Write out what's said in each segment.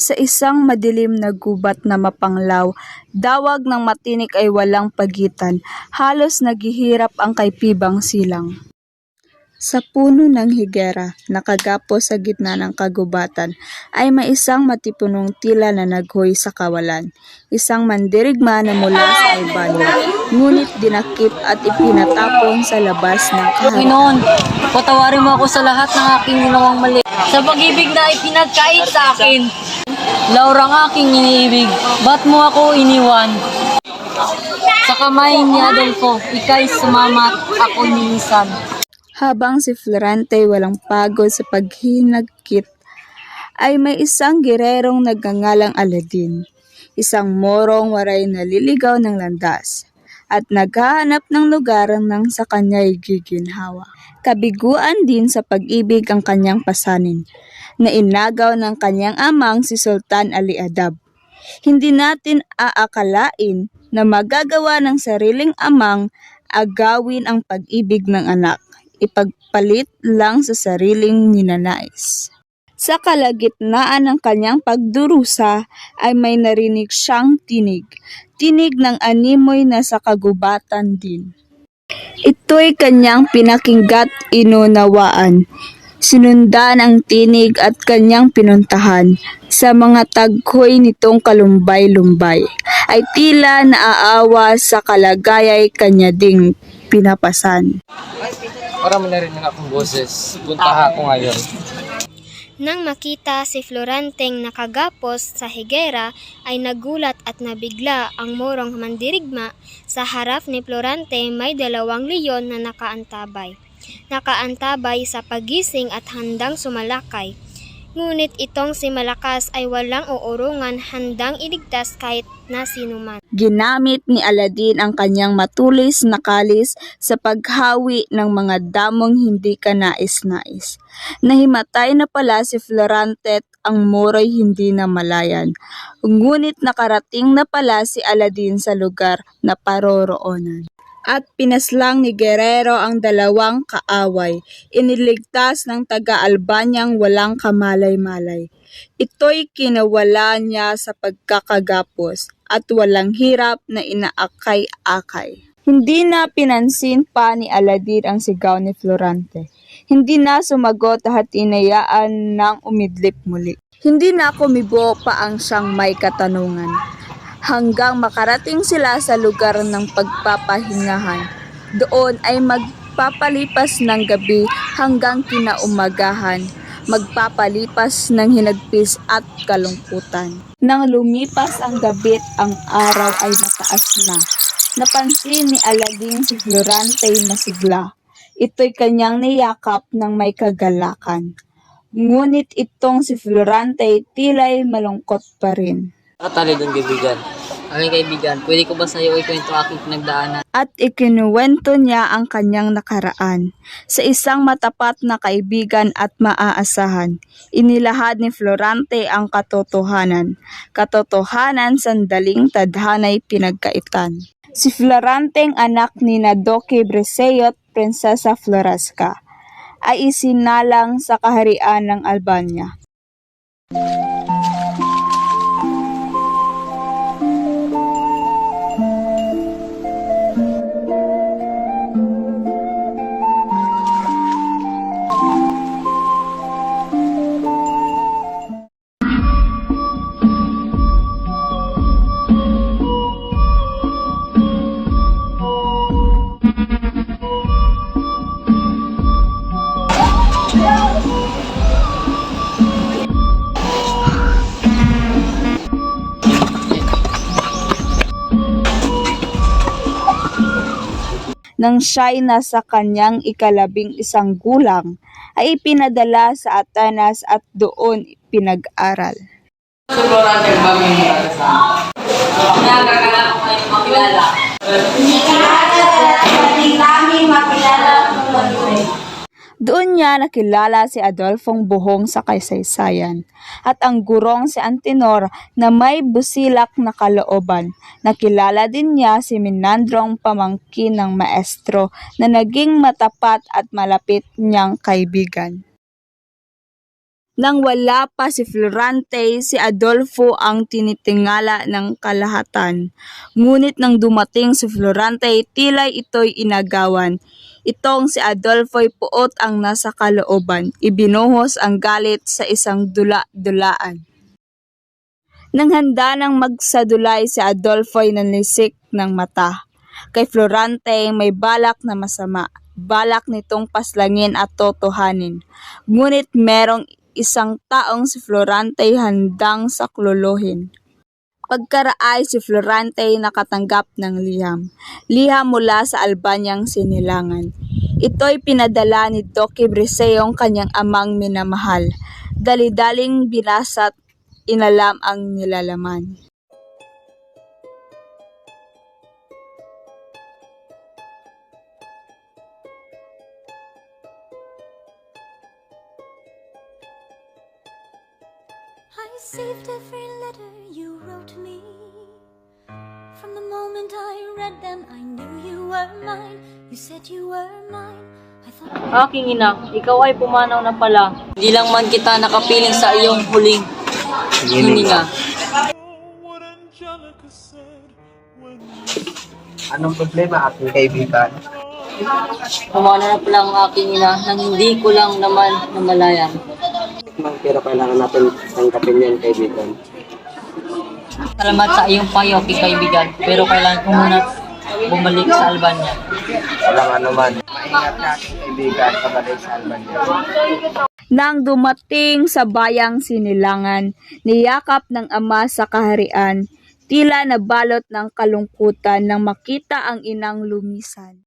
Sa isang madilim na gubat na mapanglaw, dawag ng matinik ay walang pagitan, halos naghihirap ang kaipibang silang. Sa puno ng higera, nakagapos sa gitna ng kagubatan, ay may isang matipunong tila na naghoy sa kawalan. Isang mandirigma na mula sa Albania, ngunit dinakip at ipinatapon sa labas ng kaharian. Panginoon, patawarin mo ako sa lahat ng aking ginawang mali. Sa pag-ibig na ipinagkait sa akin, Laura ang aking iniibig, ba't mo ako iniwan? Sa kamay ni Adolfo, ika'y sumamat, ako nilisan. Habang si Florante walang pagod sa paghinagkit, ay may isang gererong nagngangalang Aladin, isang morong waray naliligaw ng landas, at naghahanap ng lugar nang sa kanya'y giginhawa. Kabiguan din sa pag-ibig ang kanyang pasanin, na inagaw ng kanyang amang si Sultan Ali Adab. Hindi natin aakalain na magagawa ng sariling amang agawin ang pag-ibig ng anak, ipagpalit lang sa sariling ninanais. Sa kalagitnaan ng kanyang pagdurusa ay may narinig siyang tinig ng animoy na sa kagubatan din. Ito'y kanyang pinakinggat inunawaan. Sinundan ang tinig at kanyang pinuntahan. Sa mga taghoy nitong kalumbay-lumbay, ay tila naaawa sa kalagayay kanya ding pinapasan. Para manarinig akong boses, puntahan ko ngayon. Nang makita si Floranteng nakagapos sa higera ay nagulat at nabigla ang morong mandirigma. Sa harap ni Florante may 2 leyon na nakaantabay. Nakaantabay sa pagising at handang sumalakay. Ngunit itong si Malakas ay walang uurungan, handang iligtas kahit na sinuman. Ginamit ni Aladin ang kanyang matulis na kalis sa paghawi ng mga damong hindi kanais-nais. Nahimatay na pala si Florante at ang moro'y hindi na malayan. Ngunit nakarating na pala si Aladin sa lugar na paroroonan. At pinaslang ni Guerrero ang 2 kaaway. Iniligtas ng taga-Albanyang walang kamalay-malay. Ito'y kinawala niya sa pagkakagapos at walang hirap na inaakay-akay. Hindi na pinansin pa ni Aladin ang sigaw ni Florante. Hindi na sumagot at inayaan ng umidlip muli. Hindi na kumibo pa ang siyang may katanungan. Hanggang makarating sila sa lugar ng pagpapahingahan. Doon ay magpapalipas ng gabi hanggang kinaumagahan, magpapalipas ng hinagpis at kalungkutan. Nang lumipas ang gabi at ang araw ay mataas na, napansin ni Aladin si Florante masigla. Ito'y kanyang niyakap ng may kagalakan. Ngunit itong si Florante tila'y malungkot pa rin. Talagang kaibigan. Aming kaibigan, pwede ko ba sa iyo ikwento aking pinagdaanan? At ikinuwento niya ang kanyang nakaraan. Sa isang matapat na kaibigan at maaasahan, inilahad ni Florante ang katotohanan. Katotohanan sandaling tadhana'y pinagkaitan. Si Floranteng anak ni Duque Brescio at Prinsesa Floresca ay isinalang sa kaharian ng Albania. Nang siya'y nasa kanyang 11 gulang, ay ipinadala sa Atenas at doon pinag-aral. Sa Florante, bagay mo natin sa akin. Nagkakala ko kayo makilala. Doon niya nakilala si Adolfong Buhong sa kasaysayan at ang gurong si Antenor na may busilak na kalooban. Nakilala din niya si Menandrong pamangkin ng maestro na naging matapat at malapit niyang kaibigan. Nang wala pa si Florante, si Adolfo ang tinitingala ng kalahatan. Ngunit nang dumating si Florante, tila ito'y inagawan. Itong si Adolfo'y puot ang nasa kalooban. Ibinuhos ang galit sa isang dula-dulaan. Nang handa nang magsadulay, si Adolfo'y nanisik ng mata. Kay Florante may balak na masama. Balak nitong paslangin at totohanin. Ngunit merong isang taong si Florante handang saklolohin. Pagkaraay si Florante nakatanggap ng liham. Liham mula sa Albanyang sinilangan. Ito'y pinadala ni Doki Briseong kanyang amang minamahal. Dali-daling binasat, inalam ang nilalaman. I saved every letter you wrote me. From the moment I read them, I knew you were mine. You said you were mine. I thought Aking ina, ikaw ay pumanaw na pala. Hindi lang man kita nakapiling sa iyong huling hininga. Anong problema, aking kaibigan? Pumanaw na pala ang aking ina nang hindi ko lang naman namalayan. Pero kailangan natin tanggapin yan, kaibigan. Salamat sa iyong payo, aking kaibigan. Pero kailangan ko muna bumalik sa Albania. Walang anuman. Maingat ka, aking kaibigan, kabalik sa Albania. Nang dumating sa bayang sinilangan, niyakap ng ama sa kaharian, tila nabalot ng kalungkutan nang makita ang inang lumisan.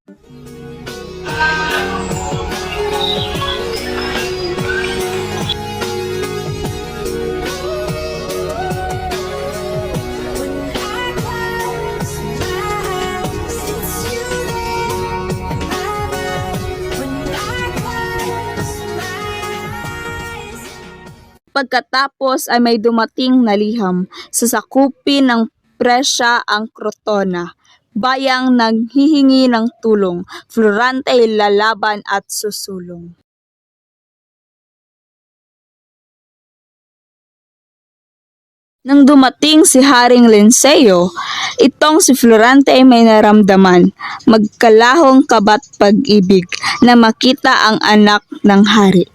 Pagkatapos ay may dumating na liham, sasakupin ng presya ang Crotona. Bayang nanghihingi ng tulong, Florante lalaban at susulong. Nang dumating si Haring Linceo, itong si Florante ay may naramdaman, magkalahong kabat pag-ibig na makita ang anak ng hari.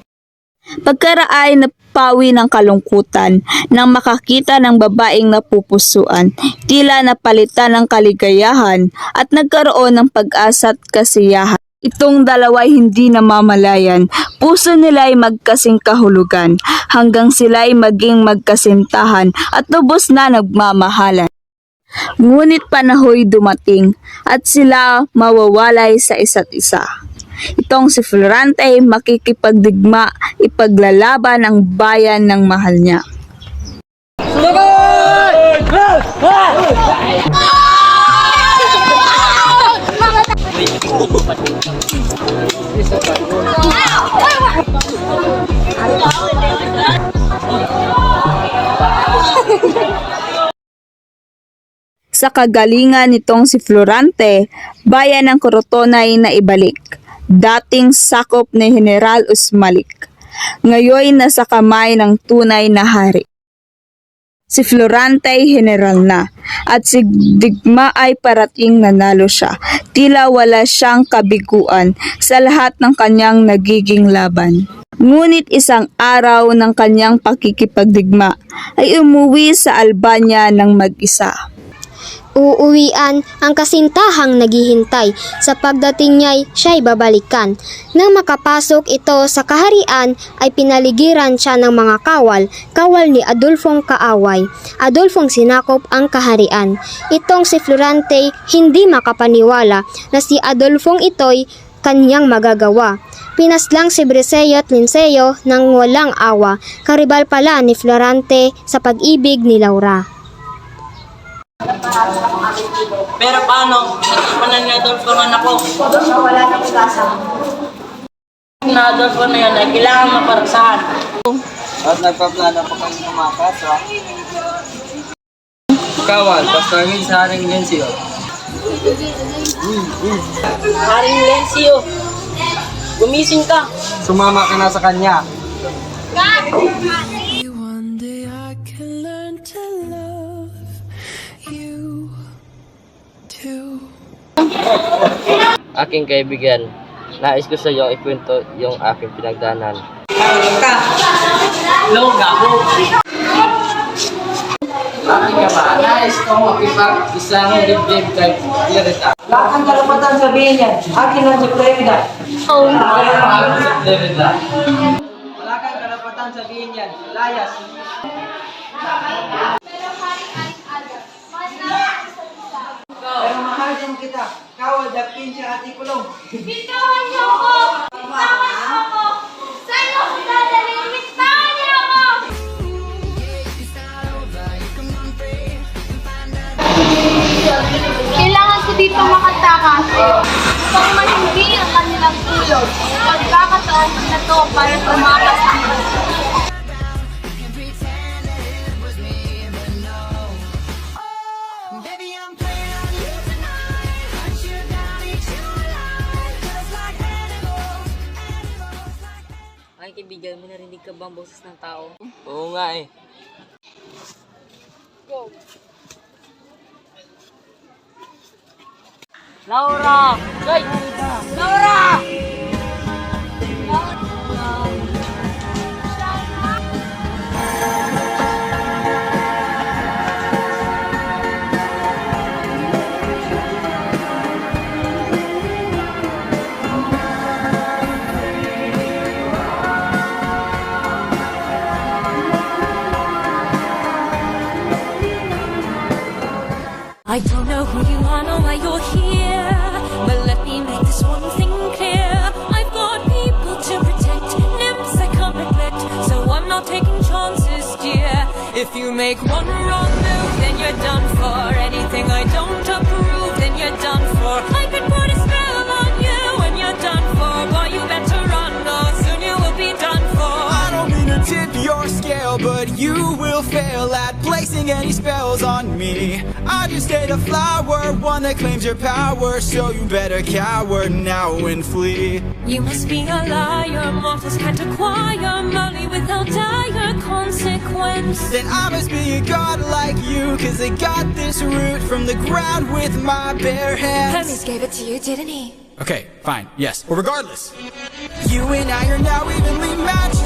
Pagkaraay napawi ng kalungkutan nang makakita ng babaeng napupusuan, tila napalitan ng kaligayahan at nagkaroon ng pag-asa at kasiyahan. Itong dalawa'y hindi namamalayan, puso nila'y magkasing kahulugan, hanggang sila'y maging magkasintahan at lubos na nagmamahalan. Ngunit panahoy dumating at sila mawawalay sa isa't isa. Itong si Florante makikipagdigma, ipaglalaban ang bayan ng mahal niya. Sa kagalingan nitong si Florante, bayan ng Crotona ay naibalik. Dating sakop ni General Usmalik, ngayon nasa kamay ng tunay na hari. Si Florante ay general na, at si Digma ay parating nanalo siya. Tila wala siyang kabiguan sa lahat ng kanyang nagiging laban. Ngunit isang araw ng kanyang pakikipagdigma ay umuwi sa Albania ng mag-isa. Uuwian ang kasintahang naghihintay, sa pagdating niya'y siya'y babalikan. Nang makapasok ito sa kaharian ay pinaligiran siya ng mga kawal ni Adolfong kaaway. Adolfong sinakop ang kaharian. Itong si Florante hindi makapaniwala na si Adolfong ito'y kanyang magagawa. Pinaslang si Briseo at Linceo ng walang awa, karibal pala ni Florante sa pag-ibig ni Laura. Pero paano? Nagpapanan ni Adolfo ng anak ko. Wala nang pag-asa. Na Adolfo na yun ay kailangan maparasahan. At nagpaplano pa kami tumakas, ha? Kawal, pastangin sa Haring Linceo. Haring Lencio, gumising ka. Sumama ka na sa kanya. One day I can learn to love you too. Aking kaibigan, nais ko sa iyo ikwento yung aking pinagdaanan. Aking kama, nais ko makipag-isang dibdib kay Clarita. Lahat ng karapatan sabihin niya, akin lang si Clarita. Clarita. Wala kang karapatan sabihin yan, layas. Pero mahal din kita, kawad dakin siya ati kulong. Bitawan niyo ako! Bitawan niyo ako! Saan ako dadalhin? Bitawan niyo ako! Kailangan ko dito makatakas upang matindi ang kanilang tulog. Pagkakataon na to para tumakas ang Ay, kaibigan, may narinig ka ba ang boses ng tao? Oo nga eh. Laura! Ay! Laura! I don't know who you are, nor why you're here, but let me make this one thing clear. I've got people to protect, nymphs I can't neglect, so I'm not taking chances, dear. If you make one wrong move, then you're done for. Anything I don't approve, then you're done for. I could put a spell on you, and you're done for. Boy, you better run, or soon you will be done for. I don't mean to tip your scale, but you will fail at placing any spells on me. I just ate a flower, one that claims your power, so you better cower now and flee. You must be a liar, mortals can't acquire money without dire consequence. Then I must be a god like you, cause I got this root from the ground with my bare hands. Hermes gave it to you, didn't he? Okay, fine, yes. Well, regardless, you and I are now evenly matched.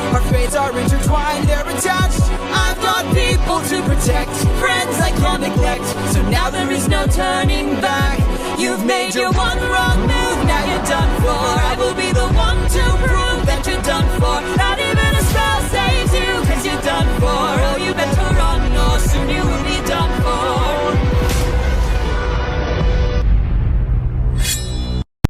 Our fates are intertwined, they're attached. I've got people to protect, friends I can't neglect. So now there is no turning back. You've made your one wrong move.